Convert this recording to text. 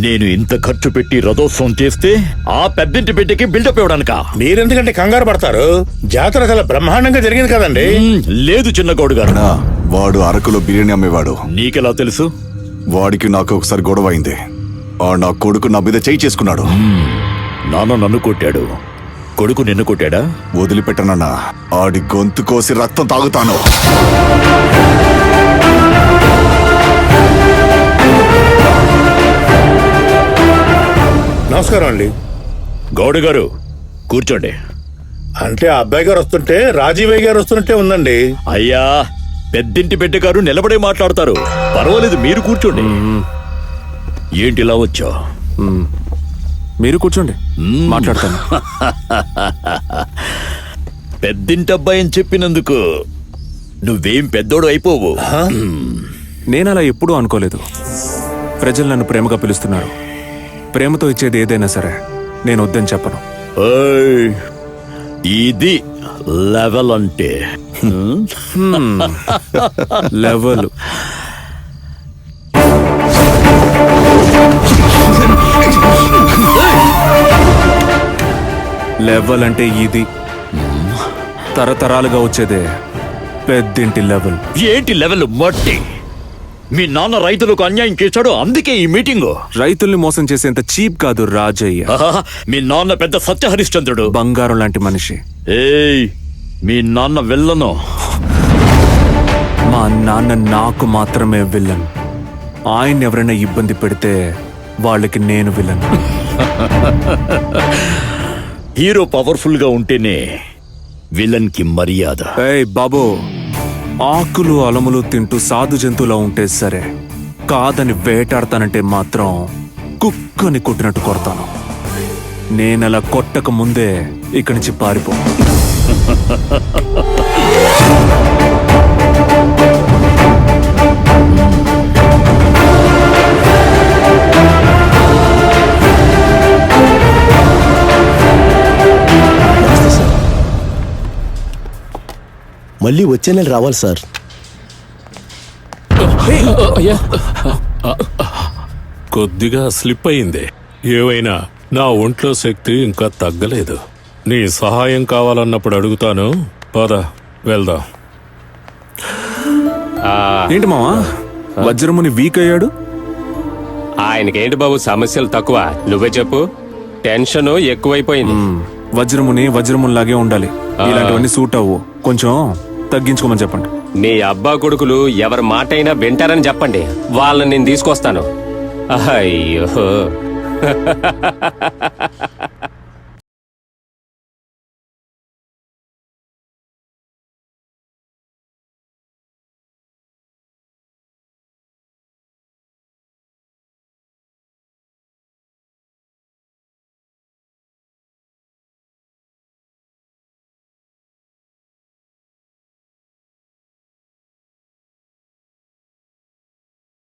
నేను ఇంత ఖర్చు పెట్టి రథోత్సవం చేస్తే ఆ పెద్దింటి బిడ్డకి బిల్డప్ ఇవ్వడానికా? మీరెందుకంటే కంగారు పడతారు? జాతర చాలా బ్రహ్మాండంగా జరిగింది కదండి. లేదు చిన్న గౌడు గారు. వాడు అరకులో బిర్యానీ అమ్మేవాడు. నీకెలా తెలుసు? వాడికి నాకు ఒకసారి గొడవ అయింది. నా కొడుకు నా మీద చేయి చేసుకున్నాడు. నాన్న నన్ను కొట్టాడు, కొడుకు నిన్ను కొట్టాడా? వదిలిపెట్టనన్నా. ఆడి గొంతు కోసి రక్తం తాగుతాను. నమస్కారం అండి. గౌడు గారు కూర్చోండి. అంటే ఆ అబ్బాయి గారు వస్తుంటే రాజీవయ్య గారు వస్తున్నట్టే ఉందండి. అయ్యా, పెద్దింటి బిడ్డ గారు నిలబడే మాట్లాడతారు. పర్వాలేదు, మీరు కూర్చోండి. ఏంటి ఇలా వచ్చా? మీరు కూర్చోండి, మాట్లాడతాను. పెద్దింటి అబ్బాయి అని చెప్పినందుకు నువ్వేం పెద్దోడు అయిపోవు. నేనలా ఎప్పుడూ అనుకోలేదు. ప్రజలు నన్ను ప్రేమగా పిలుస్తున్నారు. ప్రేమతో ఇచ్చేది ఏదైనా సరే నేను వద్దని చెప్పను. ఏయ్, ఇది లెవెల్ అంటే. లెవెల్ లెవెల్ అంటే ఇది తరతరాలుగా వచ్చేదే పెద్దింటి లెవెల్. ఏంటి లెవెల్? మట్టి. మీ నాన్న రైతులకు అన్యాయం చేశాడు, అందుకే ఈ మీటింగ్. రైతుల్ని మోసం చేసేంత చీప్ కాదు రాజయ్య. మీ నాన్న పెద్ద సత్య హరిశ్చంద్రుడు, బంగారం లాంటి మనిషి. ఏయ్, మీ నాన్న విల్లను. మా నాన్న నాకు మాత్రమే విలన్. ఆయన ఎవరైనా ఇబ్బంది పెడితే వాళ్ళకి నేను విలన్. హీరో పవర్ఫుల్ గా ఉంటేనే విలన్ కి మర్యాద. ఏయ్ బాబు, ఆకులు అలములు తింటూ సాధు జంతువులా ఉంటే సరే, కాదని వేటాడతానంటే మాత్రం కుక్కని కొట్టినట్టు కొడతాను. నేనలా కొట్టక ముందే ఇక్కడి నుంచి పారిపో. మళ్ళీ వచ్చే నెల రావాలి సార్. కొద్దిగా స్లిప్ అయింది. ఏవైనా నా ఒంట్లో శక్తి ఇంకా తగ్గలేదు. నీ సహాయం కావాలన్నప్పుడు అడుగుతాను. పద వెళ్దాం. ఏంటి మావా, వజ్రముని వీక్ అయ్యాడు? ఆయనకేంటి బాబు సమస్యలు తక్కువ, నువ్వే చెప్పు. టెన్షన్ ఎక్కువైపోయింది. వజ్రముని వజ్రమునిలాగే ఉండాలి. ఇలాంటివన్నీ సూట్ అవ్వు. కొంచెం తగ్గించుకోమని చెప్పండి. మీ అబ్బా కొడుకులు ఎవరి మాట అయినా వింటారని చెప్పండి. వాళ్ళని నేను తీసుకొస్తాను. అయ్యో